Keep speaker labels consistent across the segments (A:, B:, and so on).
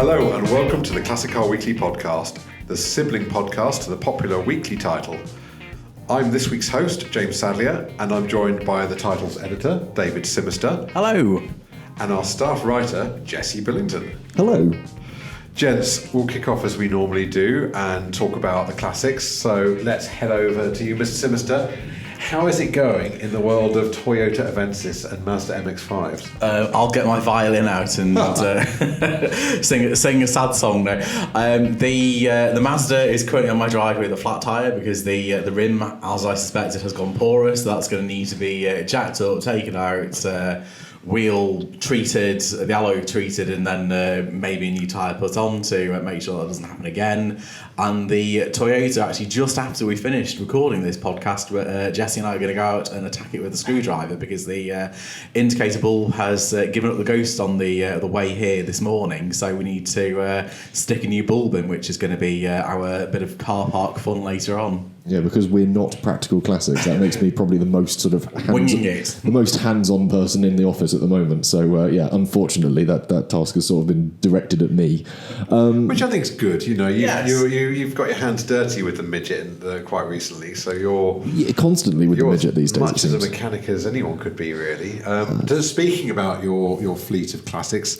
A: Hello and welcome to the Classic Car Weekly podcast, the sibling podcast to the popular weekly title. I'm this week's host, James Sadlier, and I'm joined by the title's editor, David Simister.
B: Hello.
A: And our staff writer, Jesse Billington.
C: Hello.
A: Gents, we'll kick off as we normally do and talk about the classics. So let's head over to you, Mr. Simister. How is it going in the world of Toyota Avensis and Mazda MX-5s?
B: I'll get my violin out and sing a sad song now. The Mazda is currently on my driveway with a flat tyre because the rim, as I suspected, has gone porous. So that's going to need to be jacked up, taken out, wheel treated, the alloy treated, and then maybe a new tyre put on to make sure that doesn't happen again. And the Toyota, actually just after we finished recording this podcast, Jesse and I are going to go out and attack it with a screwdriver because the indicator bulb has given up the ghost on the way here this morning. So we need to stick a new bulb in, which is going to be our bit of car park fun later on.
C: Yeah, because we're not practical classics. That makes me probably the most sort of hands-on person in the office at the moment. So yeah, unfortunately, that task has sort of been directed at me.
A: Which I think is good. You know, you've got your hands dirty with the midget quite recently, so you're
C: constantly with the midget these days.
A: Much as a mechanic as anyone could be, really. Speaking about your fleet of classics.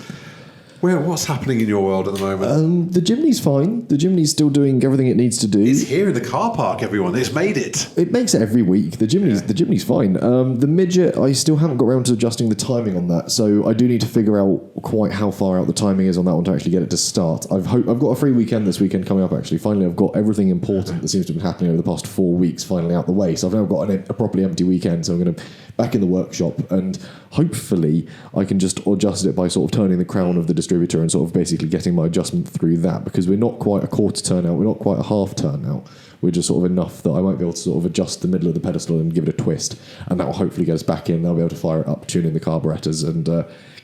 A: What's happening in your world at the moment?
C: The Jimny's fine. The Jimny's still doing everything it needs to do.
A: It's here in the car park, everyone. It's made it.
C: It makes it every week. The Jimny's fine. The midget, I still haven't got around to adjusting the timing on that, so I do need to figure out quite how far out the timing is on that one to actually get it to start. I've got a free weekend this weekend coming up, actually. Finally, I've got everything important that seems to have been happening over the past 4 weeks finally out the way, so I've now got a properly empty weekend, so I'm going to back in the workshop, and hopefully I can just adjust it by sort of turning the crown of the distributor and sort of basically getting my adjustment through that, because we're not quite a quarter turn out, we're not quite a half turn out, we're just sort of enough that I might be able to sort of adjust the middle of the pedestal and give it a twist, and that will hopefully get us back in. I'll be able to fire it up, tune in the carburetors, and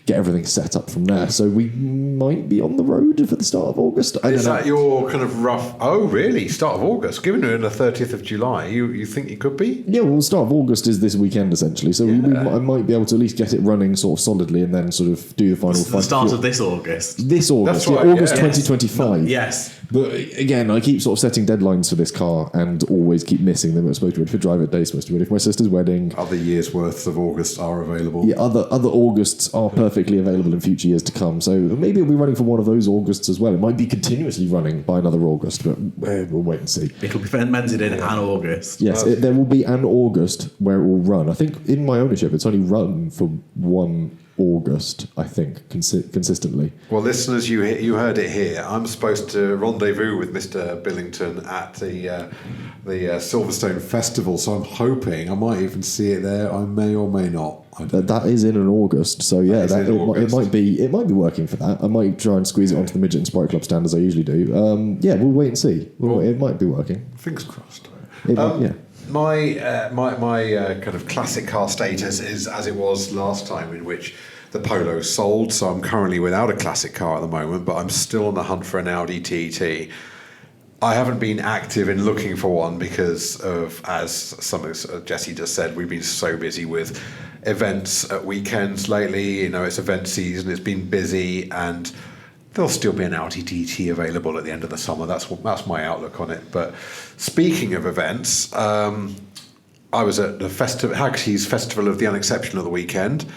C: get everything set up from there. So we might be on the road for the start of August.
A: Is that your kind of rough... Oh, really? Start of August? Given we're in the 30th of July, you think you could be?
C: Yeah, well, start of August is this weekend, essentially. So I might be able to at least get it running sort of solidly and then sort of do the final...
B: The start of this August.
C: This August,
A: That's right,
C: August 2025.
B: Yes.
C: But again, I keep sort of setting deadlines for this car and always keep missing them. It's supposed to be ready for drive it day, supposed to be ready for my sister's wedding.
A: Other years' worths of August are available.
C: Yeah, other Augusts are perfectly available in future years to come. So maybe it'll be running for one of those Augusts as well. It might be continuously running by another August, but we'll wait and see.
B: It'll be fermented in an August.
C: Yes, there will be an August where it will run. I think in my ownership, it's only run for one August, I think, consistently.
A: Well, listeners, you heard it here. I'm supposed to rendezvous with Mr. Billington at the Silverstone Festival, so I'm hoping I might even see it there. I may or may not.
C: That is in an August, so yeah, it might be working for that. I might try and squeeze it onto the Midget and Sprite Club stand as I usually do. Yeah, we'll wait and see. It might be working.
A: Fingers crossed.
C: Yeah.
A: My kind of classic car status is as it was last time, in which the Polo sold, so I'm currently without a classic car at the moment, but I'm still on the hunt for an Audi TT. I haven't been active in looking for one because of, as Jesse just said, we've been so busy with events at weekends lately. You know, it's event season, it's been busy, and there'll still be an Audi TT available at the end of the summer. That's my outlook on it. But speaking of events, I was at the Hagerty's Festival of the Unexceptional at the weekend,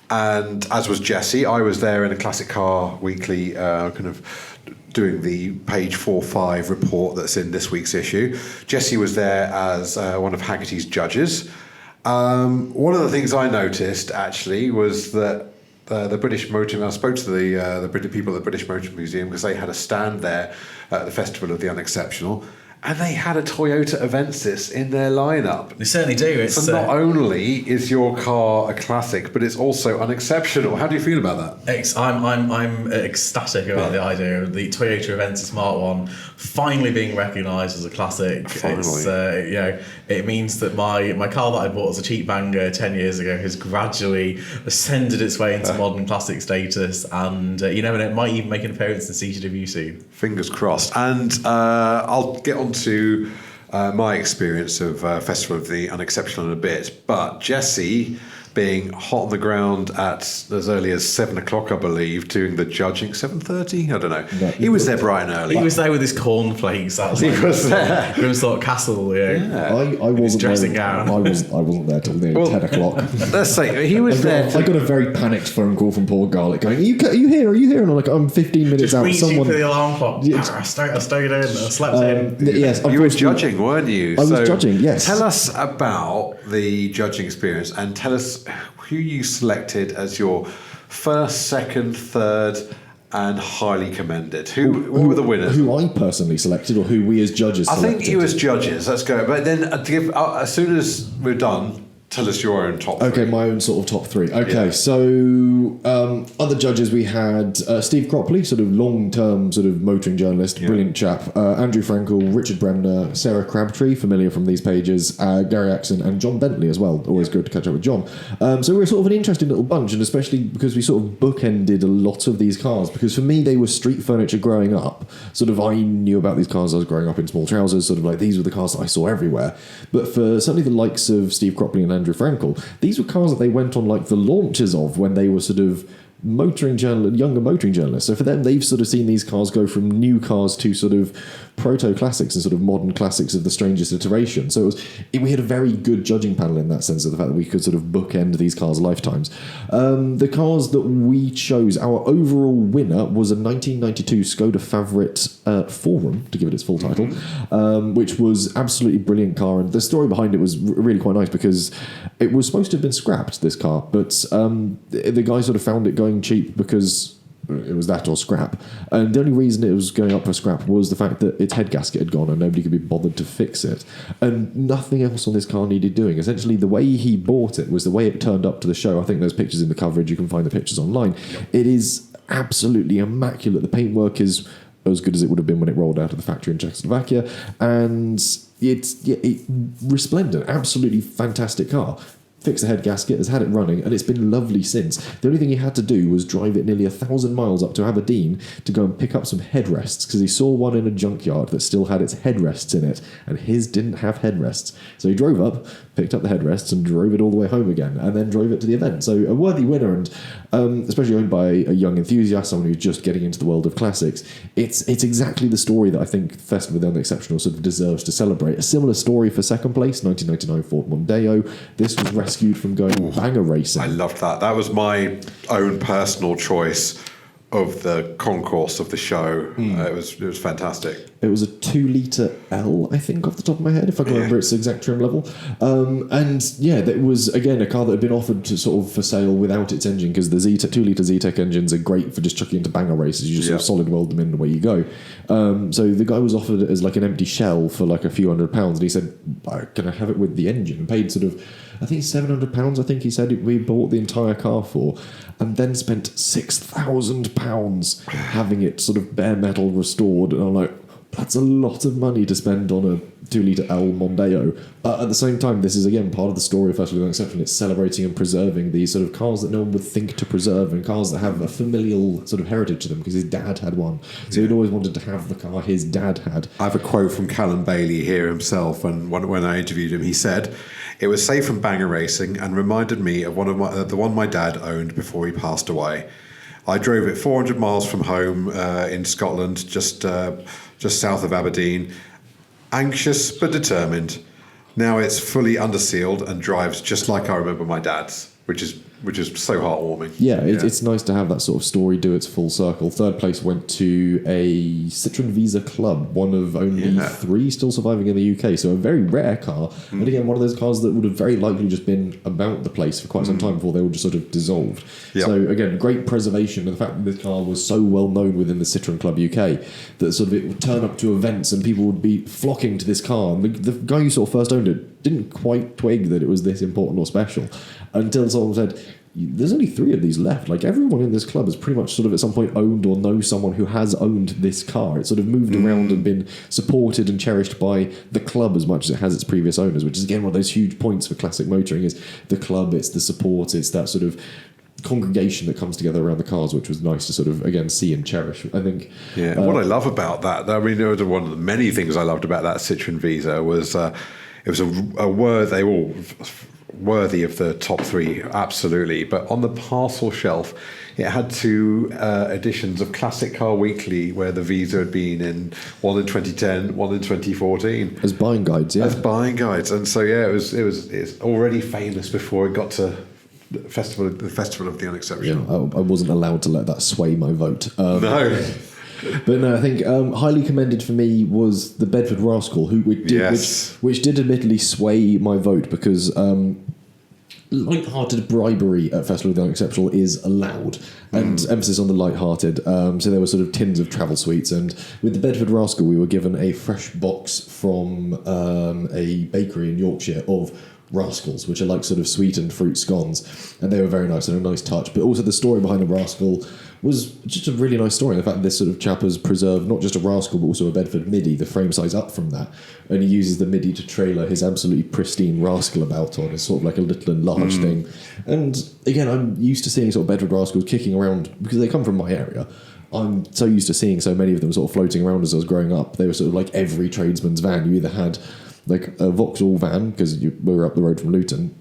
A: and as was Jesse, I was there in a Classic Car Weekly kind of doing the page 4-5 report that's in this week's issue. Jesse was there as one of Hagerty's judges. One of the things I noticed actually was that the British Motor... I spoke to the British people at the British Motor Museum because they had a stand there at the Festival of the Unexceptional, and they had a Toyota Avensis in their lineup.
B: They certainly do.
A: So not only is your car a classic, but it's also unexceptional. How do you feel about that?
B: I'm ecstatic about the idea of the Toyota Avensis Smart One finally being recognised as a classic.
A: Finally.
B: It means that my car that I bought as a cheap banger 10 years ago has gradually ascended its way into modern classic status, and you never know, it might even make an appearance in CTW soon.
A: Fingers crossed. And I'll get on to my experience of Festival of the Unexceptional in a bit, but Jesse being hot on the ground at as early as 7 o'clock, I believe, doing the judging. 7:30? I don't know.
C: No,
A: he was there bright and early.
B: He was there with his cornflakes. That was
A: He was there.
B: Grimsthorpe Castle. Yeah.
C: I wasn't
B: dressing
C: there.
B: gown.
C: I wasn't there till nearly 10 o'clock.
A: Let's say he was there.
C: I got a very panicked phone call from poor Garlic going, are you here? Are you here? And I'm like, I'm 15 minutes
B: Just
C: out.
B: reaching for the alarm clock. I stayed in. I slept in.
C: Yes,
A: You were
C: unfortunately-
A: judging, weren't you?
C: I was judging, yes.
A: Tell us about the judging experience and tell us who you selected as your first, second, third, and highly commended. Who were the winners?
C: Who I personally selected, or who we as judges
A: I
C: selected?
A: think you as judges. Let's go. But then as soon as we're done, tell us your own top three.
C: Okay, my own sort of top three. Okay,
A: Yeah.
C: so other judges we had Steve Cropley, sort of long-term sort of motoring journalist, brilliant chap. Andrew Frankel, Richard Bremner, Sarah Crabtree, familiar from these pages, Gary Axon, and John Bentley as well. Always good to catch up with John. So we were sort of an interesting little bunch, and especially because we sort of bookended a lot of these cars. Because for me, they were street furniture growing up. Sort of, I knew about these cars. I was growing up in small trousers. Sort of like these were the cars that I saw everywhere. But for certainly the likes of Steve Cropley and Andrew Frankel, these were cars that they went on like the launches of when they were sort of younger motoring journalists. So for them, they've sort of seen these cars go from new cars to sort of proto classics and sort of modern classics of the strangest iteration. So we had a very good judging panel in that sense of the fact that we could sort of bookend these cars' lifetimes. The cars that we chose, our overall winner was a 1992 Skoda Favorit Forum, to give it its full title, which was absolutely brilliant car. And the story behind it was really quite nice because it was supposed to have been scrapped, this car, but the guy sort of found it going cheap because it was that or scrap. And the only reason it was going up for scrap was the fact that its head gasket had gone and nobody could be bothered to fix it. And nothing else on this car needed doing. Essentially, the way he bought it was the way it turned up to the show. I think there's pictures in the coverage. You can find the pictures online. It is absolutely immaculate. The paintwork is as good as it would have been when it rolled out of the factory in Czechoslovakia. And it's resplendent. Absolutely fantastic car. Fixed the head gasket, has had it running, and it's been lovely since. The only thing he had to do was drive it nearly 1,000 miles up to Aberdeen to go and pick up some headrests, because he saw one in a junkyard that still had its headrests in it, and his didn't have headrests. So he drove up, picked up the headrests, and drove it all the way home again, and then drove it to the event. So a worthy winner, and especially owned by a young enthusiast, someone who's just getting into the world of classics. It's exactly the story that I think the Festival of the Unexceptional sort of deserves to celebrate. A similar story for second place, 1999 Ford Mondeo. This was rescued from going banger racing.
A: I loved that. That was my own personal choice of the concourse of the show. It was fantastic.
C: It was a 2-litre L, I think, off the top of my head, if I can remember its exact trim level. And yeah, that was, again, a car that had been offered to sort of for sale without its engine, because the 2-litre Zetec engines are great for just chucking into banger races. You just sort of solid weld them in, and away you go. So the guy was offered it as like an empty shell for like a few £100s, and he said, can I have it with the engine? And paid sort of, I think £700, I think he said we bought the entire car for, and then spent £6,000 having it sort of bare metal restored. And I'm like, that's a lot of money to spend on a 2-litre L Mondeo. But at the same time, this is again part of the story of Festival of the Unexceptional. It's celebrating and preserving these sort of cars that no one would think to preserve, and cars that have a familial sort of heritage to them, because his dad had one. So he'd always wanted to have the car his dad had.
A: I have a quote from Callum Bailey here himself, and when I interviewed him, he said, "It was safe from banger racing and reminded me of the one my dad owned before he passed away. I drove it 400 miles from home in Scotland, just south of Aberdeen. Anxious but determined. Now it's fully undersealed and drives just like I remember my dad's, which is so heartwarming."
C: Yeah, it's nice to have that sort of story do its full circle. Third place went to a Citroen Visa Club, one of only 3 still surviving in the UK, so a very rare car. And again, one of those cars that would have very likely just been about the place for quite some time before they were just sort of dissolved.
A: Yep.
C: So again, great preservation, and the fact that this car was so well known within the Citroen Club UK that sort of it would turn up to events and people would be flocking to this car. And the guy who sort of first owned it didn't quite twig that it was this important or special until someone said, there's only 3 of these left. Like, everyone in this club has pretty much sort of at some point owned or knows someone who has owned this car. It's sort of moved around and been supported and cherished by the club as much as it has its previous owners, which is again one of those huge points for classic motoring, is the club, it's the support, it's that sort of congregation that comes together around the cars, which was nice to sort of again see and cherish, I think.
A: Yeah, what I love about that, I mean, one of the many things I loved about that Citroen Visa was it was a word they all worthy of the top three, absolutely. But on the parcel shelf, it had two editions of Classic Car Weekly, where the Visa had been in one in 2010, one in 2014.
C: As buying guides, yeah.
A: As buying guides, and so it's already famous before it got to the festival of the Unexceptional.
C: I wasn't allowed to let that sway my vote.
A: No.
C: But no, I think highly commended for me was the Bedford Rascal, which did admittedly sway my vote because light-hearted bribery at Festival of the Unexceptional is allowed, and emphasis on the light-hearted. So there were sort of tins of travel sweets, and with the Bedford Rascal, we were given a fresh box from a bakery in Yorkshire of Rascals, which are like sort of sweetened fruit scones, and they were very nice and a nice touch. But also the story behind the Rascal was just a really nice story. The fact that this sort of chap has preserved not just a Rascal but also a Bedford Midi, the frame size up from that, and he uses the Midi to trailer his absolutely pristine Rascal about on. It's sort of like a little and large thing. And again, I'm used to seeing sort of Bedford Rascals kicking around because they come from my area. I'm so used to seeing so many of them sort of floating around as I was growing up. They were sort of like every tradesman's van. You either had like a Vauxhall van because we were up the road from Luton,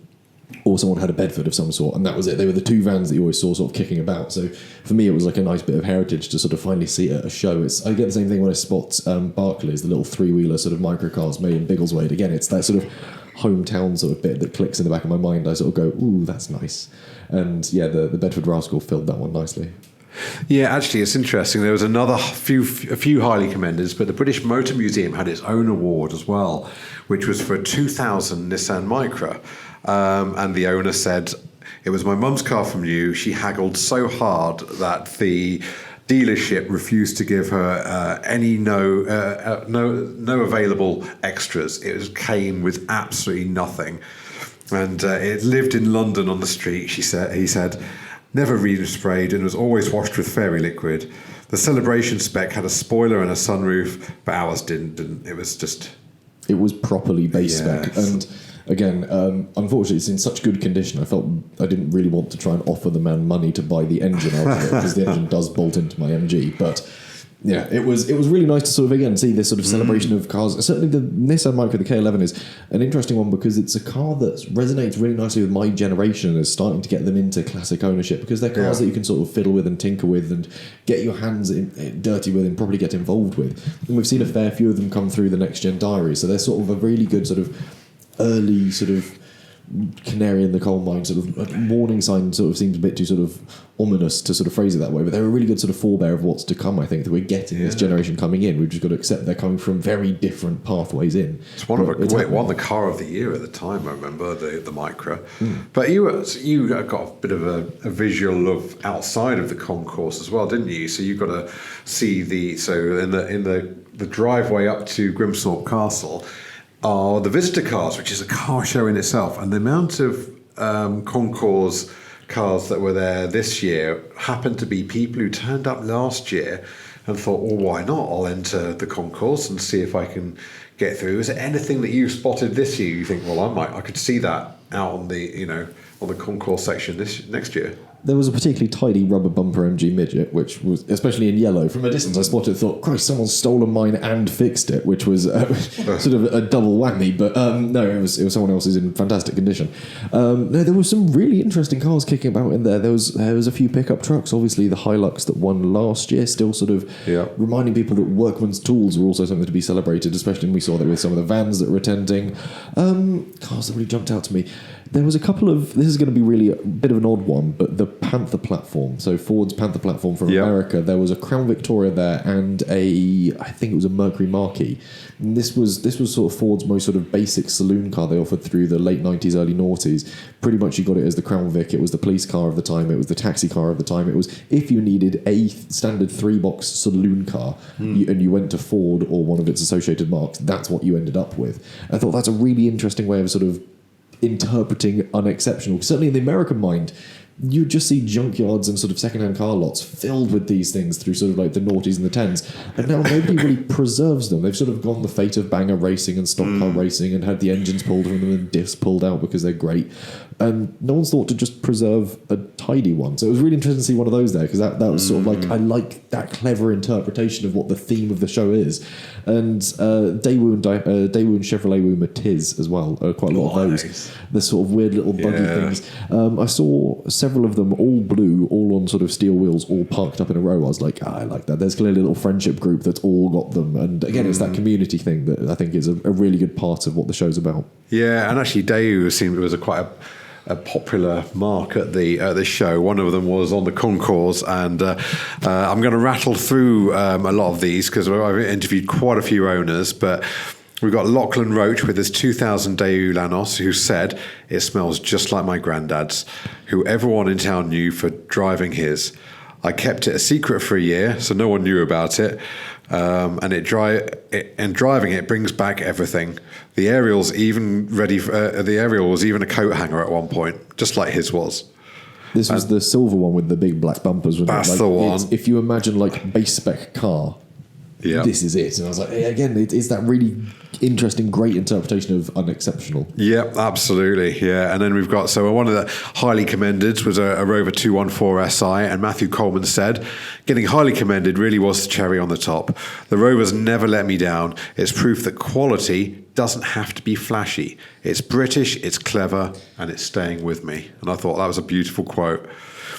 C: or someone had a Bedford of some sort, and that was it. They were the two vans that you always saw sort of kicking about. So for me, it was like a nice bit of heritage to sort of finally see it at a show. I get the same thing when I spot Barclays, the little three-wheeler sort of microcars made in Biggleswade. Again, it's that sort of hometown sort of bit that clicks in the back of my mind. I sort of go, ooh, that's nice. And yeah, the Bedford Rascal filled that one nicely.
A: Yeah, actually, it's interesting. There was a few highly commended, but the British Motor Museum had its own award as well, which was for a 2000 Nissan Micra. And the owner said, "It was my mum's car from you. She haggled so hard that the dealership refused to give her no available extras. It came with absolutely nothing, and it lived in London on the street." He said. Never resprayed and was always washed with fairy liquid. The Celebration spec had a spoiler and a sunroof, but ours didn't. It was just...
C: It was properly base spec. And again, unfortunately, it's in such good condition. I felt I didn't really want to try and offer the man money to buy the engine out of it, because the engine does bolt into my MG. But yeah, it was really nice to sort of, again, see this sort of celebration of cars. Certainly the Nissan Micra, the K11, is an interesting one because it's a car that resonates really nicely with my generation and is starting to get them into classic ownership, because they're cars that you can sort of fiddle with and tinker with and get your hands dirty with and probably get involved with. And we've seen a fair few of them come through the Next Gen Diary, so they're sort of a really good sort of early sort of canary in the coal mine, sort of warning sign. Sort of seems a bit too sort of ominous to sort of phrase it that way, but they're a really good sort of forebear of what's to come. I think that we're getting this generation coming in. We've just got to accept they're coming from very different pathways in.
A: It's won the car of the year at the time. I remember the Micra. But you got a bit of a visual of outside of the concourse as well, didn't you? So you got to see in the driveway up to Grimthorpe Castle are the visitor cars, which is a car show in itself, and the amount of concourse cars that were there this year happened to be people who turned up last year and thought, well, why not? I'll enter the concourse and see if I can get through. Is there anything that you spotted this year you think, well, I could see that out on the concourse section next year?
C: There was a particularly tidy rubber bumper MG midget, which was, especially in yellow, from a distance I spotted it, thought, Christ, someone's stolen mine and fixed it, which was sort of a double whammy. But no, it was someone else's in fantastic condition. No, there were some really interesting cars kicking about in there. There was a few pickup trucks, obviously the Hilux that won last year, still sort of reminding people that workman's tools were also something to be celebrated, especially when we saw that with some of the vans that were attending. Cars that really jumped out to me. There was a couple of... This is going to be really a bit of an odd one, but the Panther platform, so Ford's Panther platform from America, there was a Crown Victoria there and I think it was a Mercury Marquis. And this was sort of Ford's most sort of basic saloon car they offered through the late 90s, early noughties. Pretty much you got it as the Crown Vic, it was the police car of the time, it was the taxi car of the time, it was if you needed a standard 3-box saloon car and you went to Ford or one of its associated marks, that's what you ended up with. I thought that's a really interesting way of sort of interpreting Unexceptional. Certainly in the American mind, you just see junkyards and sort of second-hand car lots filled with these things through sort of like the noughties and the tens, and now nobody really preserves them. They've sort of gone the fate of banger racing and stock car racing and had the engines pulled from them and diffs pulled out because they're great. And no one's thought to just preserve a tidy one. So it was really interesting to see one of those there, because that was sort of like, I like that clever interpretation of what the theme of the show is. And Daewoo and Chevrolet Woo Matiz as well, quite a lot of those. The sort of weird little buggy things. I saw several of them, all blue, all on sort of steel wheels, all parked up in a row. I was like, I like that. There's clearly a little friendship group that's all got them. And again, it's that community thing that I think is a really good part of what the show's about.
A: Yeah, and actually Daewoo seemed was quite a popular mark at the show. One of them was on the concourse, and I'm going to rattle through a lot of these because I've interviewed quite a few owners, but we've got Lachlan Roach with his 2000 Daewoo Lanos, who said, "It smells just like my granddad's, who everyone in town knew for driving his. I kept it a secret for a year, so no one knew about it. And driving it brings back everything. The Ariel's even ready. The Ariel was even a coat hanger at one point, just like his was."
C: This was the silver one with the big black bumpers. Wasn't
A: That's
C: it? Like,
A: the one.
C: If you imagine like base spec car, this is it. And I was like, hey, again, it's that really interesting, great interpretation of Unexceptional.
A: Yeah, absolutely. Yeah, and then we've got, so one of the highly commended was a Rover 214 SI, and Matthew Coleman said, "Getting highly commended really was the cherry on the top. The Rover's never let me down. It's proof that quality doesn't have to be flashy. It's British, it's clever, and it's staying with me." And I thought that was a beautiful quote.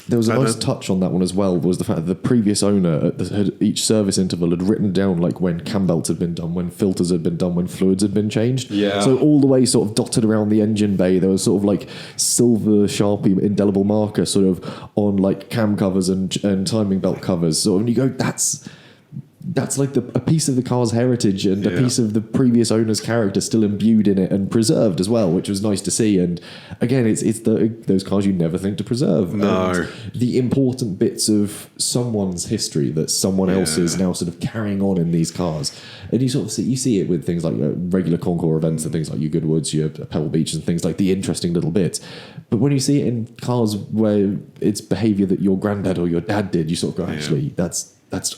C: There was a nice touch on that one as well, was the fact that the previous owner at each service interval had written down like when cam belts had been done, when filters had been done, when fluids had been changed.
A: Yeah.
C: So all the way sort of dotted around the engine bay, there was sort of like silver Sharpie indelible marker sort of on like cam covers and timing belt covers. So when you go, that's like a piece of the car's heritage and a piece of the previous owner's character still imbued in it and preserved as well, which was nice to see. And again, it's those cars you never think to preserve.
A: No.
C: And the important bits of someone's history that someone else is now sort of carrying on in these cars. And you sort of see it with things like regular Concours events and things like your Goodwoods, your Pebble Beach and things like the interesting little bits. But when you see it in cars where it's behaviour that your granddad or your dad did, you sort of go, actually, that's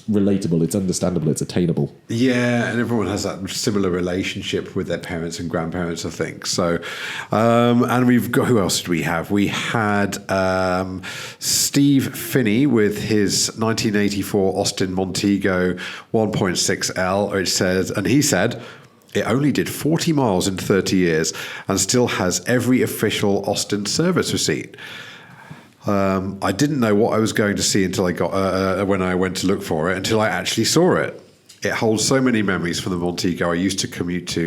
C: relatable, it's understandable, it's attainable.
A: Yeah, and everyone has that similar relationship with their parents and grandparents, I think. So, and we've got, who else did we have? We had Steve Finney with his 1984 Austin Montego 1.6L, which says, and he said, "It only did 40 miles in 30 years and still has every official Austin service receipt. I didn't know what I was going to see until I got when I went to look for it, until I actually saw it. It holds so many memories from the Montego I used to commute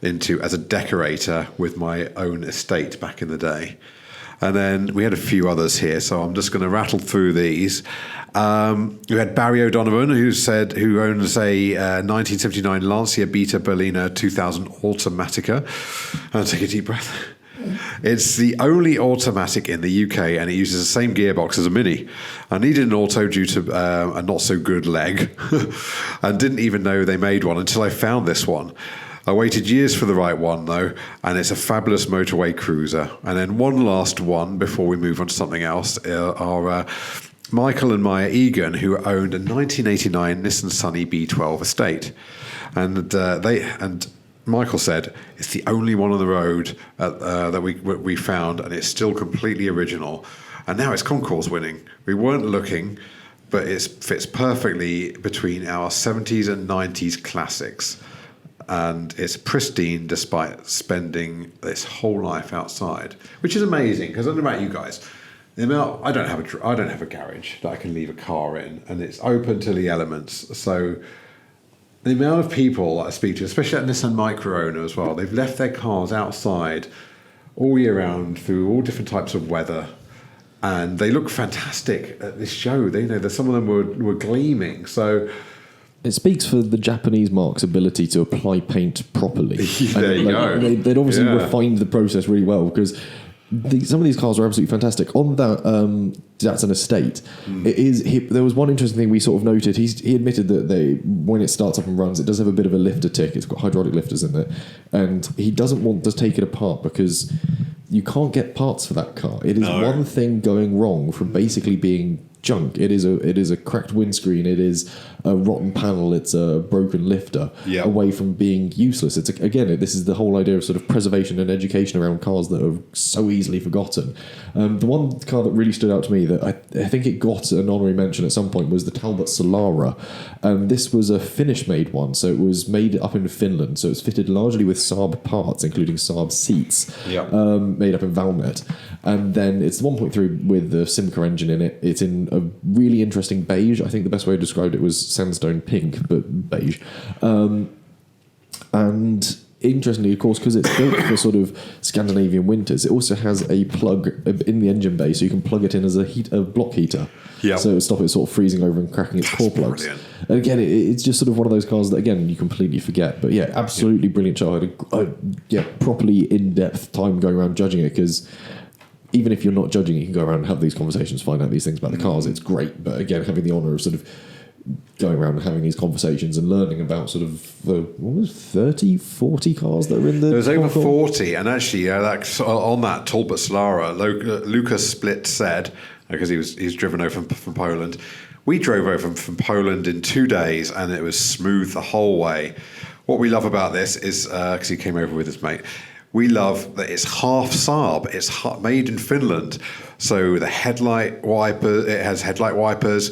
A: into as a decorator with my own estate back in the day." And then we had a few others here, so I'm just going to rattle through these. We had Barry O'Donovan, who owns a 1979 Lancia Beta Berliner 2000 Automatica. I'll take a deep breath. "It's the only automatic in the UK, and it uses the same gearbox as a Mini. I needed an auto due to a not so good leg and didn't even know they made one until I found this one. I waited years for the right one, though, and it's a fabulous motorway cruiser." And then one last one before we move on to something else are Michael and Maya Egan, who owned a 1989 Nissan Sunny B12 estate. And Michael said, "It's the only one on the road that we found, and it's still completely original. And now it's concours winning. We weren't looking, but it fits perfectly between our 70s and 90s classics. And it's pristine despite spending its whole life outside," which is amazing. Because I don't know about you guys, I don't have a garage that I can leave a car in, and it's open to the elements. So the amount of people that I speak to, especially at Nissan Micro owner as well, they've left their cars outside all year round through all different types of weather, and they look fantastic at this show. Some of them were gleaming. So
C: it speaks for the Japanese marque's ability to apply paint properly.
A: There you go.
C: They'd obviously refined the process really well, because some of these cars are absolutely fantastic. On that Datsun estate, there was one interesting thing we sort of noted. He admitted that when it starts up and runs, it does have a bit of a lifter tick. It's got hydraulic lifters in it, and he doesn't want to take it apart because you can't get parts for that car. It is one thing going wrong from basically being junk. It is a cracked windscreen. It is a rotten panel. It's a broken lifter.
A: Yeah.
C: Away from being useless. It's this is the whole idea of sort of preservation and education around cars that are so easily forgotten. The one car that really stood out to me that I think it got an honorary mention at some point was the Talbot Solara. This was a Finnish-made one, so it was made up in Finland. So it's fitted largely with Saab parts, including Saab seats, made up in Valmet. And then it's the 1.3 with the Simca engine in it. It's in a really interesting beige. I think the best way to describe it was sandstone pink, but beige. And interestingly, of course, because it's built for sort of Scandinavian winters, it also has a plug in the engine bay, so you can plug it in as a block heater.
A: Yeah.
C: So it'll stop it sort of freezing over and cracking its core plugs.
A: Brilliant.
C: And again, it's just sort of one of those cars that, again, you completely forget. But yeah, absolutely brilliant show. I had a properly in-depth time going around judging it, because even if you're not judging it, you can go around and have these conversations, find out these things about the cars. It's great. But again, having the honour of sort of going around and having these conversations and learning about sort of the 30, 40 cars that are in the...
A: There was over
C: forecourt.
A: 40, and actually on that Talbot Solara, Lucas Split said, because he's driven over from Poland, we drove over from Poland in 2 days, and it was smooth the whole way. What we love about this is, because he came over with his mate, we love that it's half Saab. It's made in Finland, so the headlight wiper, it has headlight wipers.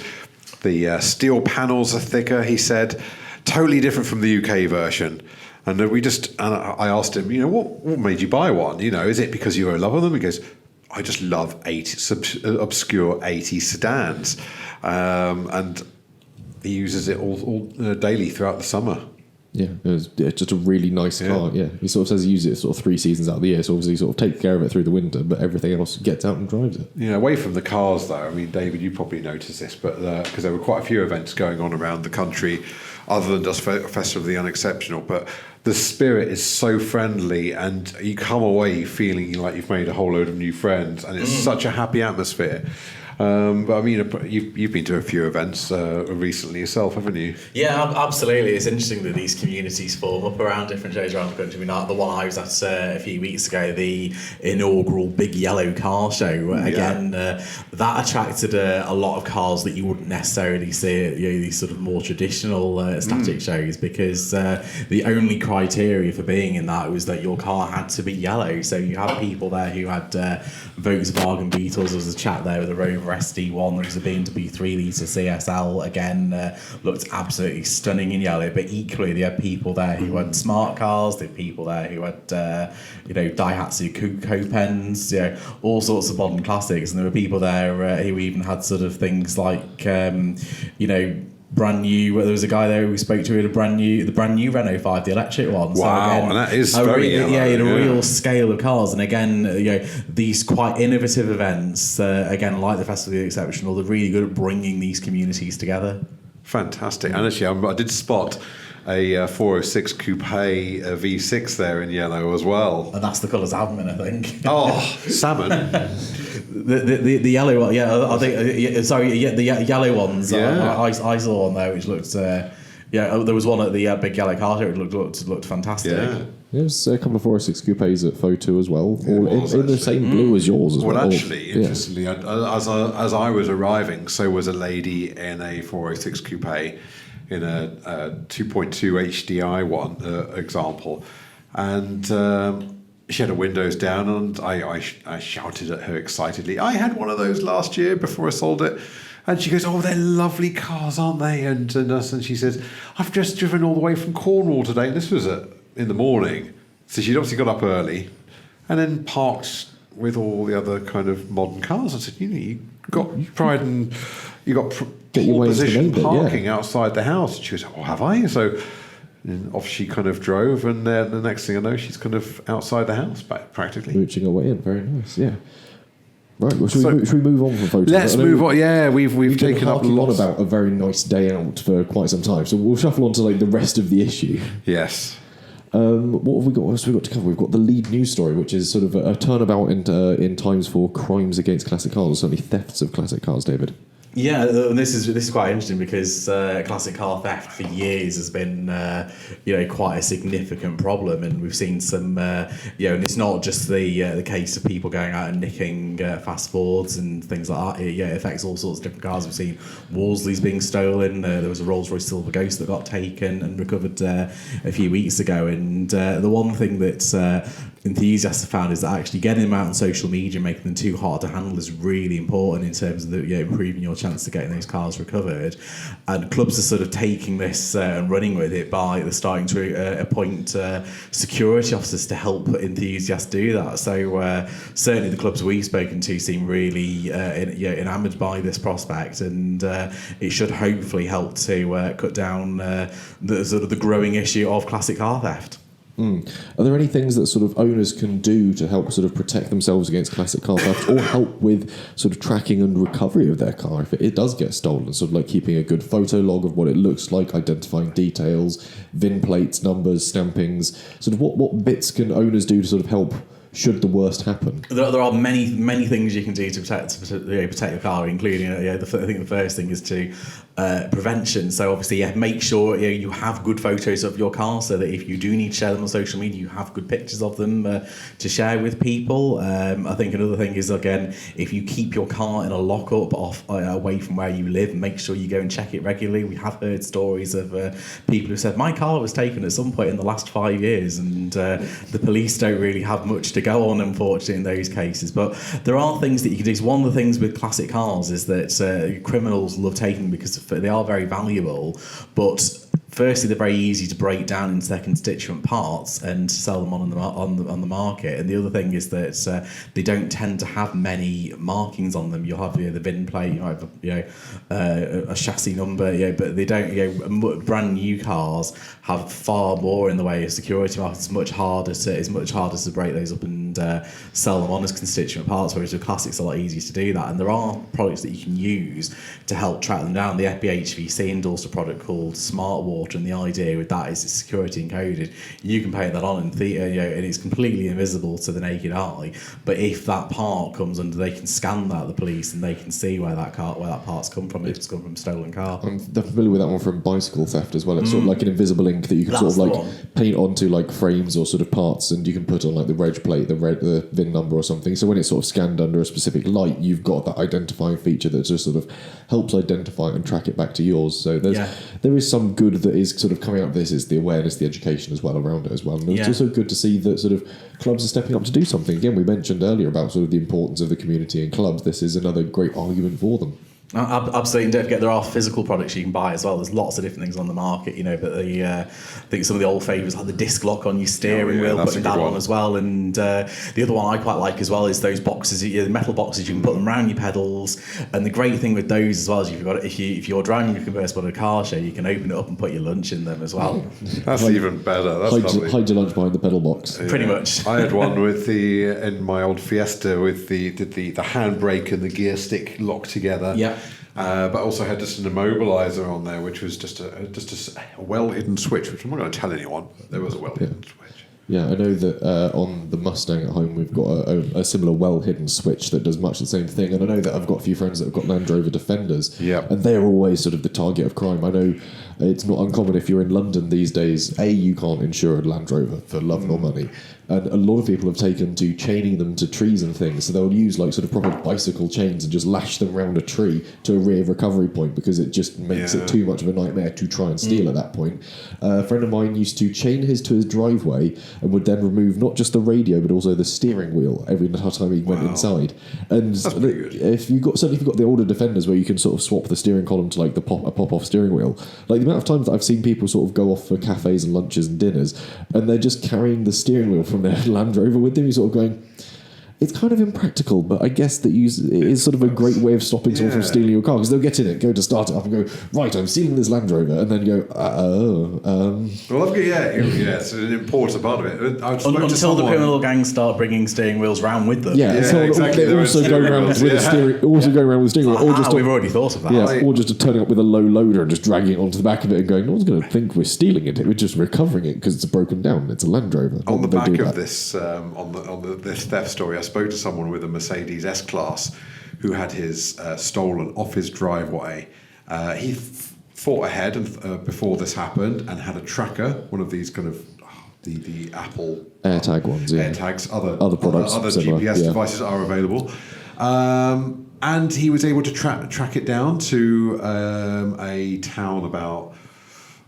A: The steel panels are thicker, he said. Totally different from the UK version. And I asked him, what made you buy one? Is it because you're in love with them? He goes, I just love obscure 80 sedans. And he uses it all daily throughout the summer.
C: Yeah, it's just a really nice car. Yeah, he sort of says he uses it sort of 3 seasons out of the year, so obviously he sort of takes care of it through the winter, but everything else gets out and drives it.
A: Away from the cars though, I mean, David, you probably noticed this, but because there were quite a few events going on around the country, other than just Festival of the Unexceptional, but the spirit is so friendly, and you come away feeling like you've made a whole load of new friends, and it's such a happy atmosphere. But I mean, you've been to a few events recently yourself, haven't you?
B: Yeah, absolutely. It's interesting that these communities form up around different shows around the country. I mean, the one I was at a few weeks ago, the inaugural Big Yellow Car Show. Again, that attracted a lot of cars that you wouldn't necessarily see at these sort of more traditional static shows, because the only criteria for being in that was that your car had to be yellow. So you had people there who had Volkswagen Beetles. There was a chap there with a Rover SD1. There was a BMW 3-litre CSL. Again, looked absolutely stunning in yellow. But equally, they had people there who had smart cars. They had people there who had, Daihatsu Copens, all sorts of modern classics. And there were people there who even had sort of things like, brand new. There was a guy there who we spoke to the brand new Renault 5, the electric one.
A: Wow,
B: so again,
A: and that is very yellow.
B: in a real scale of cars. And again, these quite innovative events, again, like the Festival of the Exceptional, they're really good at bringing these communities together.
A: Fantastic. And actually, I did spot a 406 Coupe V6 there in yellow as well.
B: And that's the colours I'm in, I think.
A: Oh, salmon.
B: The yellow one, I think. The yellow ones.
A: Yeah.
B: I saw one there which looked. There was one at the Big Yellow Car Show. It looked fantastic.
A: Yeah.
C: There's a couple of 406 coupes at FOTU as well, all in the same blue as yours as well.
A: Well, actually, interestingly, as I was arriving, so was a lady in a 406 coupe in a 2.2 HDI one example, and she had her windows down, and I shouted at her excitedly, I had one of those last year before I sold it. And she goes, oh, they're lovely cars, aren't they? And she says, I've just driven all the way from Cornwall today. And this was in the morning. So she'd obviously got up early and then parked with all the other kind of modern cars. I said, you got pride and you got pole position parking outside the house. And she goes, oh, have I? So and off she kind of drove, and the next thing I know, she's kind of outside the house practically.
C: Mooching her way in. Very nice, yeah. Right, well, should we move on from photos?
A: Let's move on. Yeah, we've taken up lots.
C: About a very nice day out for quite some time, so we'll shuffle on to the rest of the issue.
A: Yes.
C: What have we got? What else have we got to cover? We've got the lead news story, which is sort of a turnabout in times for crimes against classic cars, or certainly thefts of classic cars, David.
B: Yeah, this is quite interesting because classic car theft for years has been quite a significant problem, and we've seen some and it's not just the case of people going out and nicking fast Fords and things like that. It affects all sorts of different cars. We've seen Wolseley's being stolen. There was a Rolls-Royce Silver Ghost that got taken and recovered a few weeks ago. And the one thing that enthusiasts have found is that actually getting them out on social media, making them too hard to handle, is really important in terms of improving your chance of getting those cars recovered. And clubs are sort of taking this and running with it by they're starting to appoint security officers to help enthusiasts do that. So certainly the clubs we've spoken to seem really enamoured by this prospect, and it should hopefully help to cut down the sort of the growing issue of classic car theft.
C: Are there any things that sort of owners can do to help sort of protect themselves against classic car theft, or help with sort of tracking and recovery of their car if it does get stolen? Sort of like keeping a good photo log of what it looks like, identifying details, VIN plates, numbers, stampings. Sort of what bits can owners do to sort of help should the worst happen?
B: There are many things you can do to protect your car, including I think the first thing is to prevention. So obviously, make sure you have good photos of your car, so that if you do need to share them on social media, you have good pictures of them to share with people. I think another thing is, again, if you keep your car in a lockup away from where you live, make sure you go and check it regularly. We have heard stories of people who said, my car was taken at some point in the last 5 years, and the police don't really have much to go on, unfortunately, in those cases. But there are things that you can do. So one of the things with classic cars is that criminals love taking them because they are very valuable, but firstly, they're very easy to break down into their constituent parts and sell them on the market. And the other thing is that they don't tend to have many markings on them. You'll have the VIN plate, you have a chassis number, but they don't. Brand new cars have far more in the way of security marks. It's much harder to break those up and sell them on as constituent parts. Whereas with classics, a lot easier to do that. And there are products that you can use to help track them down. The FBHVC endorsed a product called Smart Water, and the idea with that is it's security encoded. You can paint that on and it's completely invisible to the naked eye. But if that part comes under, they can scan that, the police, and they can see where that part's come from. If it's come from a stolen car.
C: I'm familiar with that one from bicycle theft as well. It's sort of like an invisible ink that you can sort of like paint onto like frames or sort of parts, and you can put on like the reg plate, the VIN number or something. So when it's sort of scanned under a specific light, you've got that identifying feature that just sort of helps identify and track it back to yours. So there is some good that is sort of coming out of this, is the awareness, the education as well around it as well. And it's also good to see that sort of clubs are stepping up to do something. Again, we mentioned earlier about sort of the importance of the community and clubs. This is another great argument for them.
B: Absolutely, and don't forget there are physical products you can buy as well. There's lots of different things on the market, but I think some of the old favourites like the disc lock on your steering wheel, putting that on as well. And the other one I quite like as well is those boxes, the metal boxes. You can put them around your pedals. And the great thing with those as well is if you're driving a convertible at a car show, you can open it up and put your lunch in them as well.
A: That's even better. That's
C: hide your lunch behind the pedal box.
B: Pretty much.
A: I had one in my old Fiesta with the handbrake and the gear stick locked together.
B: Yeah.
A: But also had just an immobiliser on there, which was just a well-hidden switch, which I'm not going to tell anyone, but there was a well-hidden switch.
C: Yeah, I know that on the Mustang at home we've got a similar well-hidden switch that does much the same thing, and I know that I've got a few friends that have got Land Rover Defenders, and they're always sort of the target of crime. I know it's not uncommon if you're in London these days, you can't insure a Land Rover for love nor money, and a lot of people have taken to chaining them to trees and things, so they'll use like sort of proper bicycle chains and just lash them around a tree to a rear recovery point, because it just makes it too much of a nightmare to try and steal at that point. A friend of mine used to chain his to his driveway and would then remove not just the radio but also the steering wheel every time he went inside. And if you've got the older Defenders where you can sort of swap the steering column to like a pop-off steering wheel, like the amount of times that I've seen people sort of go off for cafes and lunches and dinners and they're just carrying the steering wheel from their Land Rover with them, you're sort of going, it's kind of impractical, but I guess that it is sort of a great way of stopping someone from stealing your car, because they'll get in it, go to start it up and go, right, I'm stealing this Land Rover, and then go,
A: Well, it's an important part of it.
B: Until the criminal gangs start bringing steering wheels around with them.
C: Exactly. They also go around with a steering wheel, or just
B: we've already thought of that.
C: Yeah, or just turning up with a low loader and just dragging it onto the back of it and going, no one's going to think we're stealing it. We're just recovering it because it's broken down. It's a Land Rover.
A: On the back of this, on this theft story, I spoke to someone with a Mercedes S-Class who had his stolen off his driveway. He fought ahead and before this happened and had a tracker, one of these kind of the Apple
C: AirTag ones, yeah.
A: AirTags, other
C: products,
A: other
C: similar,
A: GPS
C: yeah.
A: devices are available. And he was able to track it down to a town about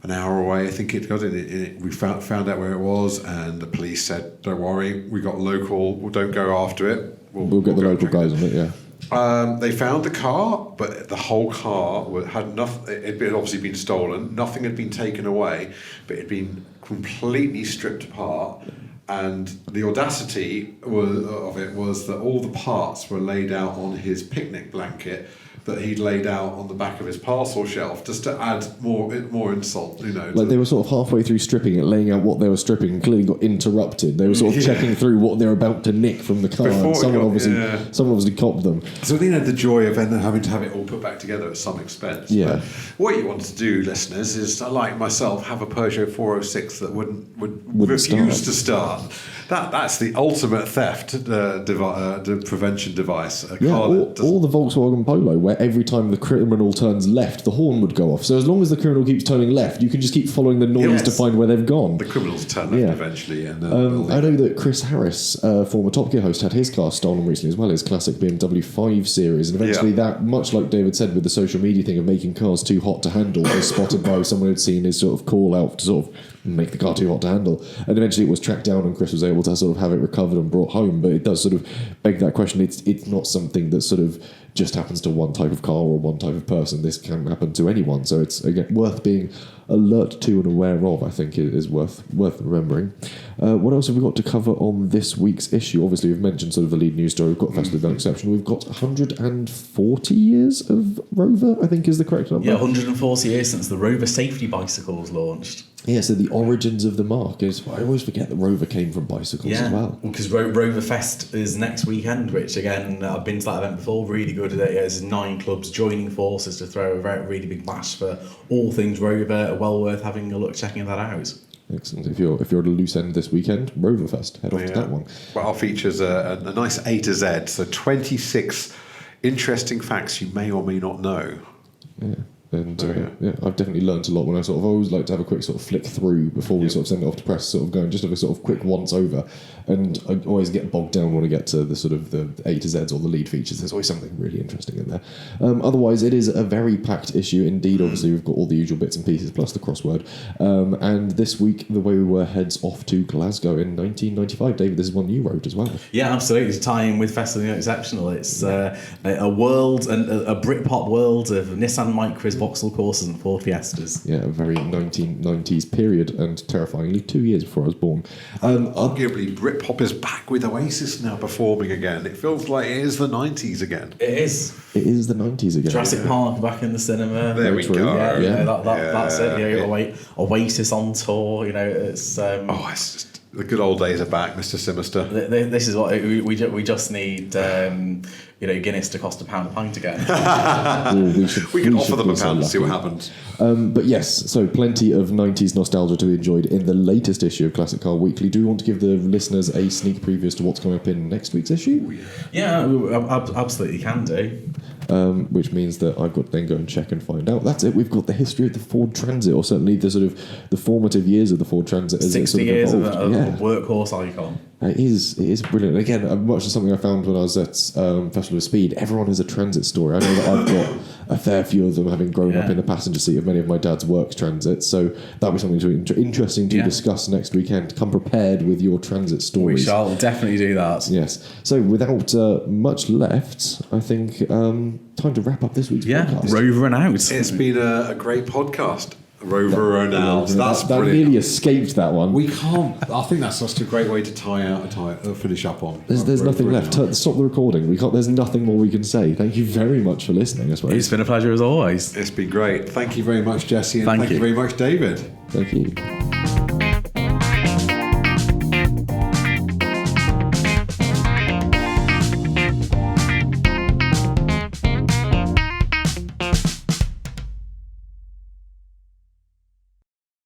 A: an hour away. I think it got it. We found out where it was, and the police said, "Don't worry, we got local. Don't go after it.
C: We'll get the local guys on it." Yeah.
A: They found the car, but the whole car had nothing. It had obviously been stolen. Nothing had been taken away, but it had been completely stripped apart. And the audacity of it was that all the parts were laid out on his picnic blanket that he'd laid out on the back of his parcel shelf, just to add more insult,
C: Like they were sort of halfway through stripping it, laying out what they were stripping, and clearly got interrupted. They were sort of checking through what they were about to nick from the car, and someone obviously copped them.
A: So they had the joy of then having to have it all put back together at some expense.
C: Yeah.
A: But what you want to do, listeners, is like myself, have a Peugeot 406 that would refuse to start. That's the ultimate theft prevention device.
C: Or the Volkswagen Polo, where every time the criminal turns left, the horn would go off. So as long as the criminal keeps turning left, you can just keep following the noise to find where they've gone.
A: The criminals turn left eventually. And
C: I know that Chris Harris, former Top Gear host, had his car stolen recently as well, his classic BMW 5 Series. And eventually that, much like David said with the social media thing of making cars too hot to handle, was spotted by someone who'd seen his sort of call out to sort of make the car too hot to handle. And eventually it was tracked down and Chris was able to sort of have it recovered and brought home. But it does sort of beg that question. It's not something that sort of just happens to one type of car or one type of person. This can happen to anyone. So it's, again, worth being alert to and aware of, I think, is worth remembering. What else have we got to cover on this week's issue? Obviously, we've mentioned sort of the lead news story. We've got Festival of Unexceptional. We've got 140 years of Rover, I think is the correct number.
B: Yeah, 140 years since the Rover safety bicycle was launched.
C: Yeah, so the origins of the mark is... I always forget that Rover came from bicycles as well.
B: Because Rover Fest is next weekend, which, again, I've been to that event before, really good. There's 9 clubs joining forces to throw a really big bash for all things Rover. Well worth having a look, checking that out.
C: Excellent. If you're at a loose end this weekend, Rover Fest, head off to that one.
A: Well, our features a nice A to Z, so 26 interesting facts you may or may not know.
C: Yeah. And I've definitely learnt a lot when I always like to have a quick sort of flick through before we sort of send it off to press, sort of going just have a sort of quick once over. And I always get bogged down when I get to the sort of the A to Zs or the lead features. There's always something really interesting in there. Otherwise, it is a very packed issue indeed. Obviously, we've got all the usual bits and pieces plus the crossword. And this week, The Way We Were heads off to Glasgow in 1995. David, this is one you wrote as well.
B: Yeah, absolutely. Tying with Festival of Unexceptional. It's a world, and a Britpop world of Nissan Micras, Vauxhall Corsas and Ford Fiestas.
C: Yeah, a very 1990s period, and terrifyingly 2 years before I was born.
A: Arguably, Britpop is back with Oasis now performing again. It feels like it is the 90s again.
B: It is.
C: It is the 90s again.
B: Jurassic Park back in the cinema.
A: There we go.
B: That's it. Oasis on tour. It's.
A: It's just the good old days are back, Mr. Simister.
B: This is what we just need. Guinness to cost £1 a pint again.
A: we can offer them £1 and see what happens.
C: But yes, so plenty of 90s nostalgia to be enjoyed in the latest issue of Classic Car Weekly. Do you want to give the listeners a sneak preview as to what's coming up in next week's issue?
B: Yeah, absolutely can do.
C: Which means that I've got to then go and check and find out. That's it. We've got the history of the Ford Transit, or certainly the sort of the formative years of the Ford Transit. As
B: 60 years of a workhorse icon.
C: It is brilliant. Again, much as something I found when I was at Festival of Speed, everyone has a transit story. I know that I've got a fair few of them, having grown up in the passenger seat of many of my dad's works transits. So that'll be something interesting to discuss next weekend. Come prepared with your transit stories.
B: We shall definitely do that.
C: Yes. So without much left, I think time to wrap up this week's podcast.
B: Rover and out.
A: It's been a great podcast. Rover and out. That's
C: that
A: brilliant.
C: really escaped that one.
A: We can't. I think that's just a great way to finish up on.
C: There's nothing left. Stop the recording. We can't. There's nothing more we can say. Thank you very much for listening. I suppose
B: It's been a pleasure as always.
A: It's been great. Thank you very much, Jesse, and thank you very much, David.
C: Thank you.